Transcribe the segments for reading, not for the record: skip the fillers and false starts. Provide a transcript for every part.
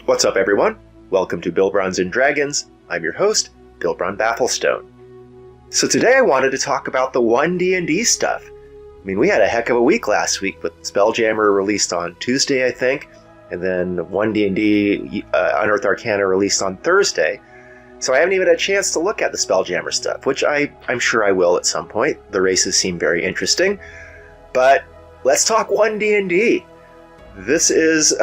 What's up, everyone? Welcome to Bilbrons and Dragons. I'm your host, Bilbron Bafflestone. So today I wanted to talk about the One D&D stuff. I mean, we had a heck of a week last week with Spelljammer released on Tuesday, I think, and then One D&D Unearthed Arcana released on Thursday. So I haven't even had a chance to look at the Spelljammer stuff, which I'm sure I will at some point. The races seem very interesting. But let's talk One D&D. This is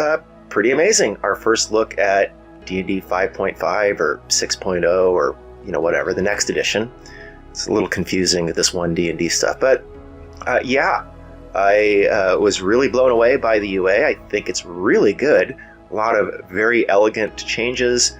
pretty amazing. Our first look at D&D 5.5 or 6.0 or, whatever, the next edition. It's a little confusing, this One D&D stuff. But, I was really blown away by the UA. I think it's really good. A lot of very elegant changes.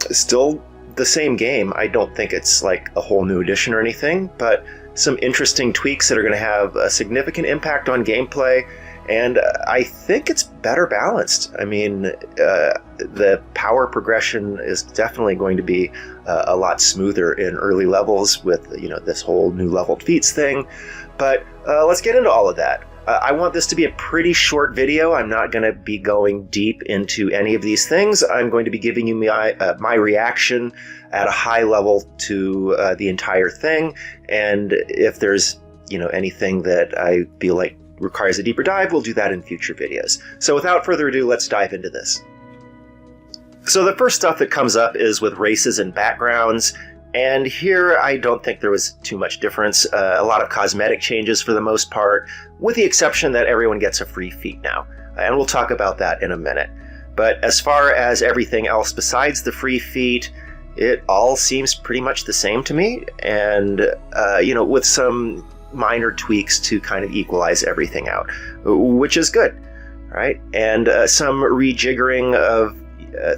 Still the same game. I don't think it's like a whole new edition or anything, but some interesting tweaks that are going to have a significant impact on gameplay. And I think it's better balanced. I mean, the power progression is definitely going to be a lot smoother in early levels with, this whole new leveled feats thing. But let's get into all of that. I want this to be a pretty short video. I'm not going to be going deep into any of these things. I'm going to be giving you my reaction at a high level to the entire thing. And if there's, anything that I feel like requires a deeper dive, we'll do that in future videos. So without further ado, let's dive into this. So the first stuff that comes up is with races and backgrounds. And here, I don't think there was too much difference. A lot of cosmetic changes for the most part, with the exception that everyone gets a free feat now. And we'll talk about that in a minute. But as far as everything else besides the free feat, it all seems pretty much the same to me. And, with some minor tweaks to kind of equalize everything out, which is good, right? And some rejiggering of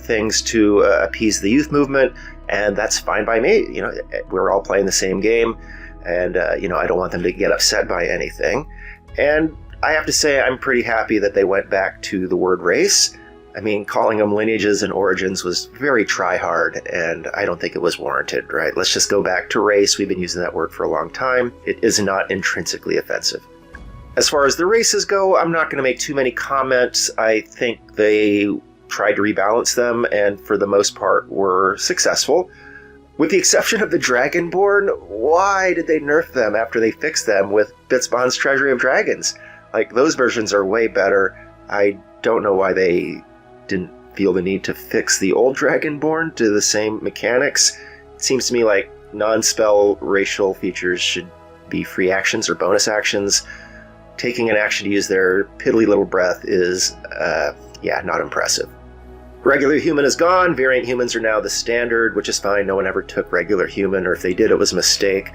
things to appease the youth movement, and that's fine by me. We're all playing the same game, and I don't want them to get upset by anything. And I have to say, I'm pretty happy that they went back to the word race. I mean, calling them lineages and origins was very try-hard, and I don't think it was warranted, right? Let's just go back to race. We've been using that word for a long time. It is not intrinsically offensive. As far as the races go, I'm not going to make too many comments. I think they tried to rebalance them, and for the most part were successful. With the exception of the Dragonborn, why did they nerf them after they fixed them with Bitsbon's Treasury of Dragons? Like, those versions are way better. I don't know why they didn't feel the need to fix the old Dragonborn to the same mechanics. It seems to me like non-spell racial features should be free actions or bonus actions. Taking an action to use their piddly little breath is, not impressive. Regular human is gone. Variant humans are now the standard, which is fine. No one ever took regular human, or if they did, it was a mistake.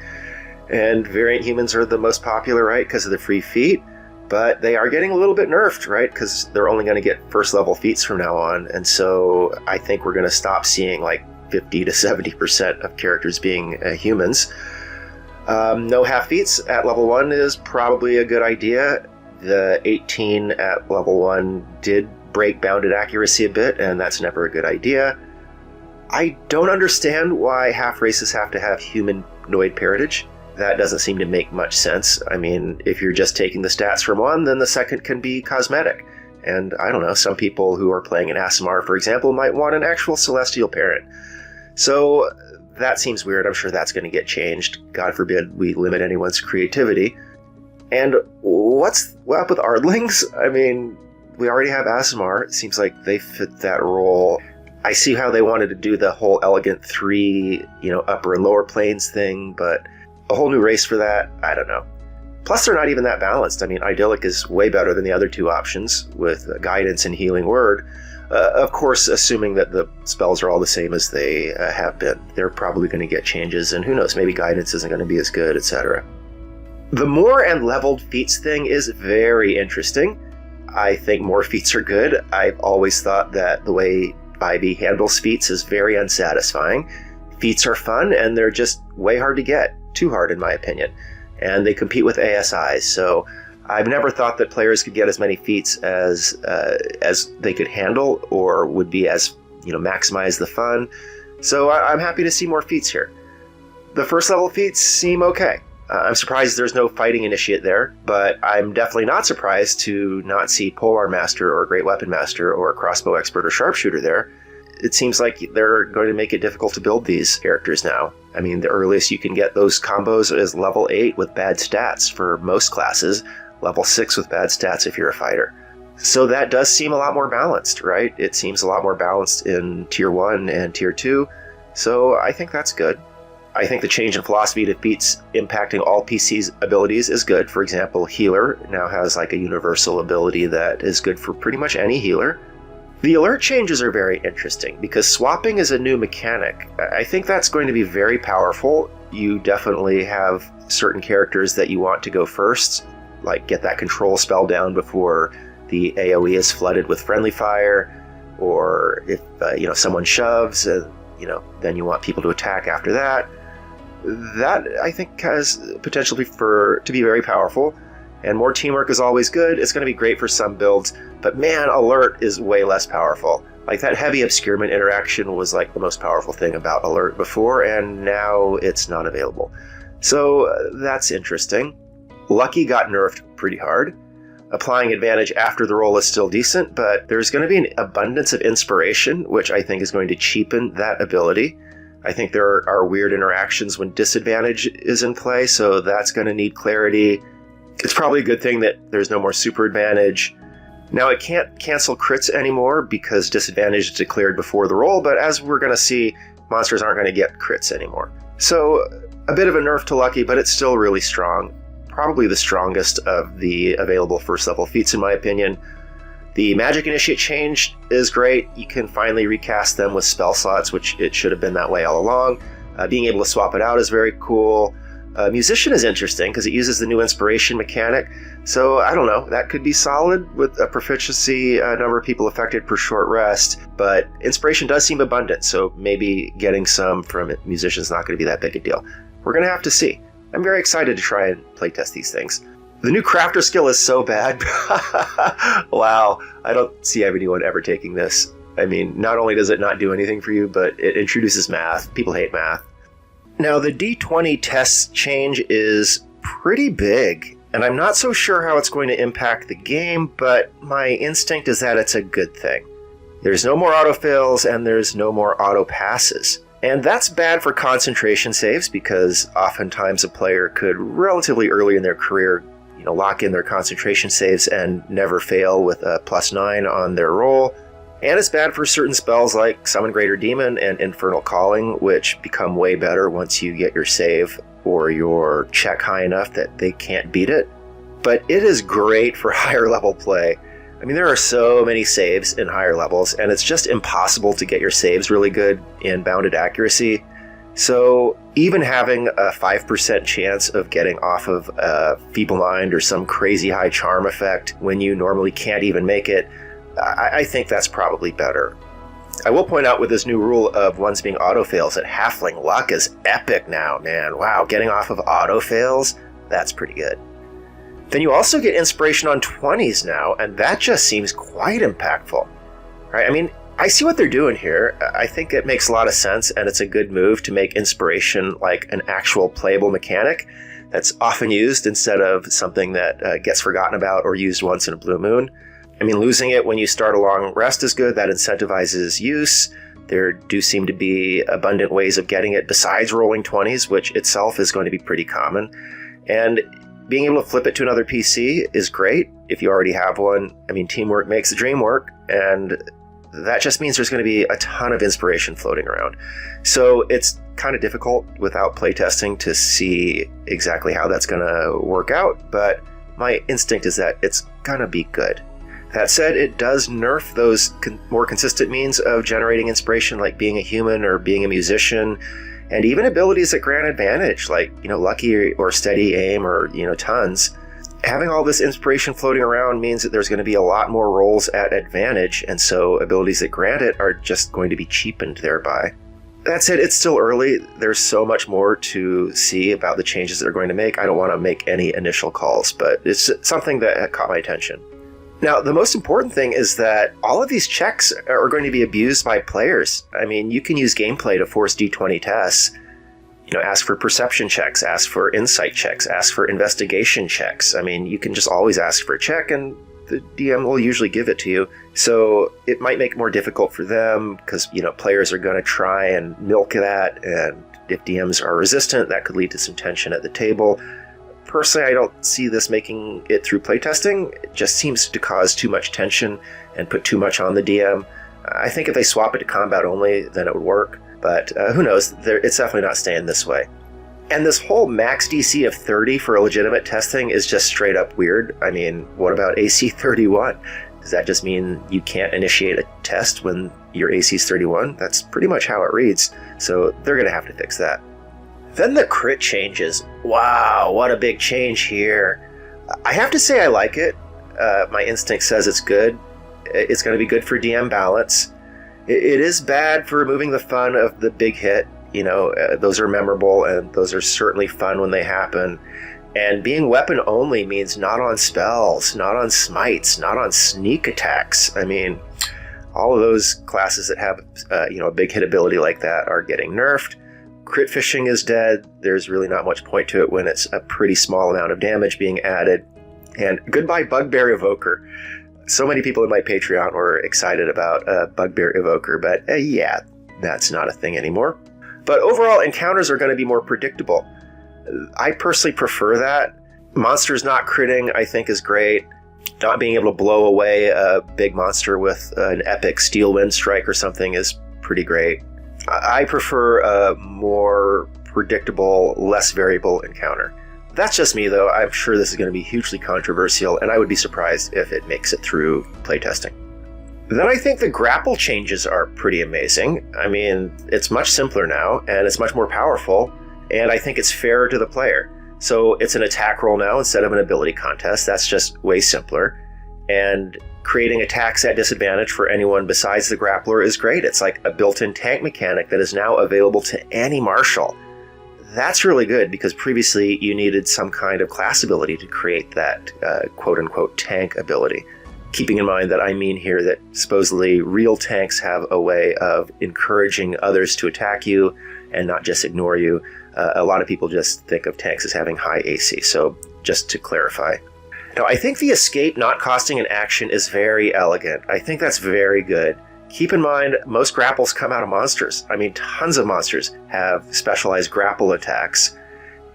And variant humans are the most popular, right, because of the free feat. But they are getting a little bit nerfed, right? Because they're only going to get first level feats from now on. And so I think we're going to stop seeing like 50 to 70% of characters being humans. No half feats at level 1 is probably a good idea. The 18 at level 1 did break bounded accuracy a bit, and that's never a good idea. I don't understand why half races have to have humanoid parentage. That doesn't seem to make much sense. I mean, if you're just taking the stats from one, then the second can be cosmetic. And I don't know, some people who are playing an Aasimar, for example, might want an actual celestial parent. So that seems weird. I'm sure that's going to get changed. God forbid we limit anyone's creativity. And what's up with Ardlings? I mean, we already have Aasimar. It seems like they fit that role. I see how they wanted to do the whole elegant 3, upper and lower planes thing, but a whole new race for that? I don't know. Plus, they're not even that balanced. I mean, Idyllic is way better than the other two options, with Guidance and Healing Word. Of course, assuming that the spells are all the same as they have been. They're probably going to get changes, and who knows, maybe Guidance isn't going to be as good, etc. The more and leveled feats thing is very interesting. I think more feats are good. I've always thought that the way 5e handles feats is very unsatisfying. Feats are fun, and they're just way hard to get. Too hard, in my opinion. And they compete with ASIs, so I've never thought that players could get as many feats as they could handle, or would be as, maximize the fun. So I'm happy to see more feats here. The first level feats seem okay. I'm surprised there's no fighting initiate there, but I'm definitely not surprised to not see Polearm Master or Great Weapon Master or Crossbow Expert or Sharpshooter there. It seems like they're going to make it difficult to build these characters now. I mean, the earliest you can get those combos is level 8 with bad stats for most classes, level 6 with bad stats if you're a fighter. So that does seem a lot more balanced, right? It seems a lot more balanced in Tier 1 and Tier 2, so I think that's good. I think the change in philosophy to feats impacting all PC's abilities is good. For example, Healer now has like a universal ability that is good for pretty much any healer. The alert changes are very interesting because swapping is a new mechanic. I think that's going to be very powerful. You definitely have certain characters that you want to go first, like get that control spell down before the AoE is flooded with friendly fire, or if someone shoves, then you want people to attack after that. That, I think, has potential to be very powerful, and more teamwork is always good. It's going to be great for some builds, but man, Alert is way less powerful. Like, that heavy obscurement interaction was like the most powerful thing about Alert before, and now it's not available. So that's interesting. Lucky got nerfed pretty hard. Applying advantage after the roll is still decent, but there's going to be an abundance of inspiration, which I think is going to cheapen that ability. I think there are weird interactions when disadvantage is in play, so that's going to need clarity. It's probably a good thing that there's no more super advantage. Now, it can't cancel crits anymore because disadvantage is declared before the roll, but as we're going to see, monsters aren't going to get crits anymore. So, a bit of a nerf to Lucky, but it's still really strong. Probably the strongest of the available first level feats in my opinion. The Magic Initiate change is great. You can finally recast them with spell slots, which it should have been that way all along. Being able to swap it out is very cool. Musician is interesting because it uses the new inspiration mechanic. So I don't know, that could be solid with a proficiency number of people affected per short rest. But inspiration does seem abundant, so maybe getting some from musician is not going to be that big a deal. We're going to have to see. I'm very excited to try and playtest these things. The new crafter skill is so bad. Wow, I don't see anyone ever taking this. I mean, not only does it not do anything for you, but it introduces math. People hate math. Now, the D20 test change is pretty big, and I'm not so sure how it's going to impact the game, but my instinct is that it's a good thing. There's no more autofails, and there's no more auto passes. And that's bad for concentration saves, because oftentimes a player could relatively early in their career lock in their concentration saves and never fail with a +9 on their roll. And it's bad for certain spells like Summon Greater Demon and Infernal Calling, which become way better once you get your save or your check high enough that they can't beat it. But it is great for higher level play. I mean, there are so many saves in higher levels, and it's just impossible to get your saves really good in bounded accuracy. So even having a 5% chance of getting off of a Feeble Mind or some crazy high charm effect when you normally can't even make it, I think that's probably better. I will point out with this new rule of ones being auto-fails that Halfling Luck is epic now, man. Wow, getting off of auto-fails, that's pretty good. Then you also get inspiration on 20s now, and that just seems quite impactful. Right? I mean, I see what they're doing here. I think it makes a lot of sense, and it's a good move to make inspiration like an actual playable mechanic that's often used instead of something that gets forgotten about or used once in a blue moon. I mean, losing it when you start a long rest is good. That incentivizes use. There do seem to be abundant ways of getting it besides rolling 20s, which itself is going to be pretty common. And being able to flip it to another PC is great if you already have one. I mean, teamwork makes the dream work, and that just means there's going to be a ton of inspiration floating around. So it's kind of difficult without playtesting to see exactly how that's going to work out, but my instinct is that it's going to be good. That said, it does nerf those more consistent means of generating inspiration, like being a human or being a musician, and even abilities that grant advantage, like, lucky or steady aim or, tons. Having all this inspiration floating around means that there's going to be a lot more rolls at advantage, and so abilities that grant it are just going to be cheapened thereby. That said, it's still early. There's so much more to see about the changes they're going to make. I don't want to make any initial calls, but it's something that caught my attention. Now, the most important thing is that all of these checks are going to be abused by players. I mean, you can use gameplay to force D20 tests. Ask for perception checks, ask for insight checks, ask for investigation checks. I mean, you can just always ask for a check and the DM will usually give it to you. So it might make it more difficult for them because, players are going to try and milk that. And if DMs are resistant, that could lead to some tension at the table. Personally, I don't see this making it through playtesting. It just seems to cause too much tension and put too much on the DM. I think if they swap it to combat only, then it would work. But who knows? It's definitely not staying this way. And this whole max DC of 30 for legitimate testing is just straight up weird. I mean, what about AC 31? Does that just mean you can't initiate a test when your AC is 31? That's pretty much how it reads. So they're going to have to fix that. Then the crit changes. Wow, what a big change here. I have to say I like it. My instinct says it's good. It's going to be good for DM balance. It is bad for removing the fun of the big hit. Those are memorable and those are certainly fun when they happen. And being weapon only means not on spells, not on smites, not on sneak attacks. I mean, all of those classes that have a big hit ability like that are getting nerfed. Crit fishing is dead. There's really not much point to it when it's a pretty small amount of damage being added. And goodbye Bugbear Evoker. So many people in my Patreon were excited about Bugbear Evoker, but yeah, that's not a thing anymore. But overall, encounters are going to be more predictable. I personally prefer that. Monsters not critting, I think, is great. Not being able to blow away a big monster with an epic steel wind strike or something is pretty great. I prefer a more predictable, less variable encounter. That's just me, though. I'm sure this is going to be hugely controversial, and I would be surprised if it makes it through playtesting. Then I think the grapple changes are pretty amazing. I mean, it's much simpler now, and it's much more powerful, and I think it's fairer to the player. So it's an attack roll now instead of an ability contest. That's just way simpler. And creating attacks at disadvantage for anyone besides the grappler is great. It's like a built-in tank mechanic that is now available to any martial. That's really good because previously you needed some kind of class ability to create that quote-unquote tank ability. Keeping in mind that I mean here that supposedly real tanks have a way of encouraging others to attack you and not just ignore you. A lot of people just think of tanks as having high AC, so just to clarify. Now, I think the escape not costing an action is very elegant. I think that's very good. Keep in mind, most grapples come out of monsters. I mean, tons of monsters have specialized grapple attacks,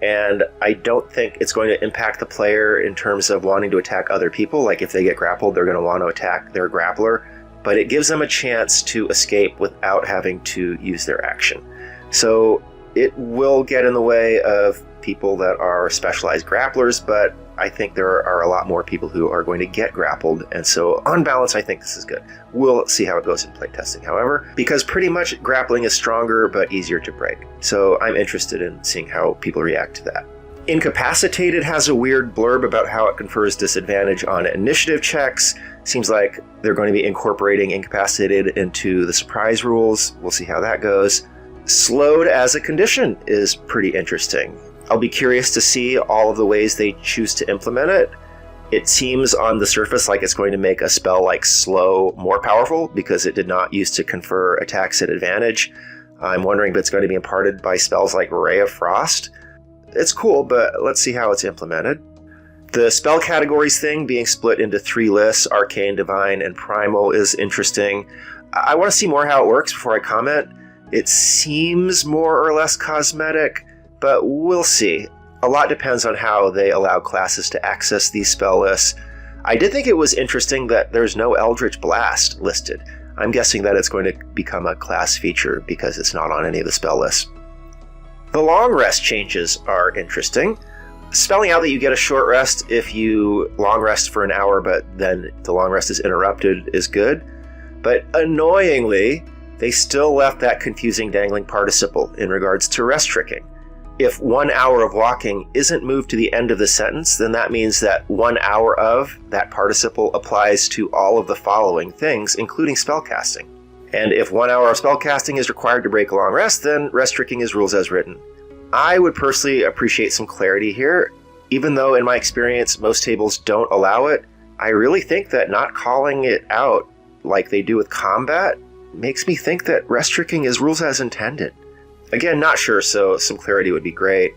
and I don't think it's going to impact the player in terms of wanting to attack other people. Like if they get grappled, they're going to want to attack their grappler, but it gives them a chance to escape without having to use their action. So it will get in the way of people that are specialized grapplers, but I think there are a lot more people who are going to get grappled, and so on balance, I think this is good. We'll see how it goes in playtesting, however, because pretty much grappling is stronger but easier to break. So I'm interested in seeing how people react to that. Incapacitated has a weird blurb about how it confers disadvantage on initiative checks. Seems like they're going to be incorporating incapacitated into the surprise rules. We'll see how that goes. Slowed as a condition is pretty interesting. I'll be curious to see all of the ways they choose to implement it. It seems on the surface like it's going to make a spell like Slow more powerful because it did not used to confer attacks at advantage. I'm wondering if it's going to be imparted by spells like Ray of Frost. It's cool, but let's see how it's implemented. The spell categories thing being split into 3 lists, Arcane, Divine, and Primal, is interesting. I want to see more how it works before I comment. It seems more or less cosmetic, but we'll see. A lot depends on how they allow classes to access these spell lists. I did think it was interesting that there's no Eldritch Blast listed. I'm guessing that it's going to become a class feature because it's not on any of the spell lists. The long rest changes are interesting. Spelling out that you get a short rest if you long rest for an hour, but then the long rest is interrupted is good. But annoyingly, they still left that confusing dangling participle in regards to rest tricking. If 1 hour of walking isn't moved to the end of the sentence, then that means that 1 hour of that participle applies to all of the following things, including spellcasting. And if 1 hour of spellcasting is required to break a long rest, then rest tricking is rules as written. I would personally appreciate some clarity here. Even though in my experience most tables don't allow it, I really think that not calling it out like they do with combat makes me think that rest tricking is rules as intended. Again, not sure, so some clarity would be great.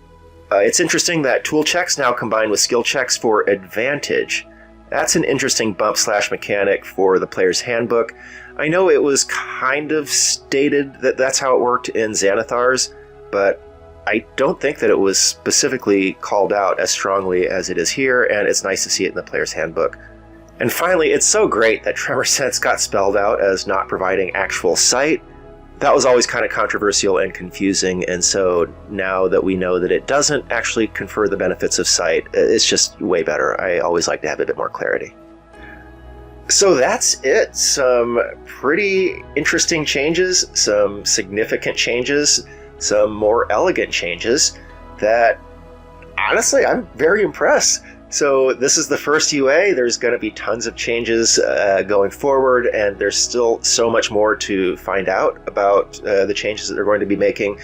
It's interesting that tool checks now combine with skill checks for advantage. That's an interesting bump/mechanic for the player's handbook. I know it was kind of stated that that's how it worked in Xanathar's, but I don't think that it was specifically called out as strongly as it is here, and it's nice to see it in the player's handbook. And finally, it's so great that Tremor Sense got spelled out as not providing actual sight. That was always kind of controversial and confusing, and so now that we know that it doesn't actually confer the benefits of sight, it's just way better. I always like to have a bit more clarity. So that's it. Some pretty interesting changes, some significant changes, some more elegant changes that, honestly, I'm very impressed. So this is the first UA. There's going to be tons of changes going forward, and there's still so much more to find out about the changes that they're going to be making.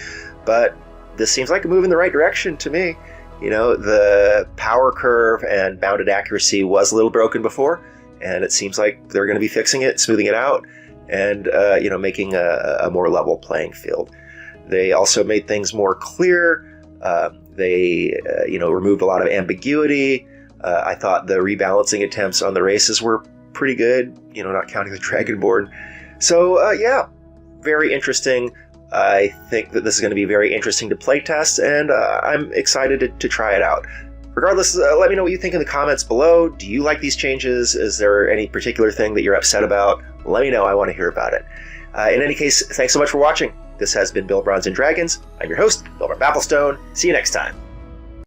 But this seems like a move in the right direction to me. You know, the power curve and bounded accuracy was a little broken before, and it seems like they're going to be fixing it, smoothing it out, and making a more level playing field. They also made things more clear. They removed a lot of ambiguity. I thought the rebalancing attempts on the races were pretty good, not counting the Dragonborn. So, very interesting. I think that this is going to be very interesting to playtest, and I'm excited to try it out. Regardless, let me know what you think in the comments below. Do you like these changes? Is there any particular thing that you're upset about? Let me know. I want to hear about it. In any case, thanks so much for watching. This has been Bill Bronze and Dragons. I'm your host, Bill Bapplestone. See you next time.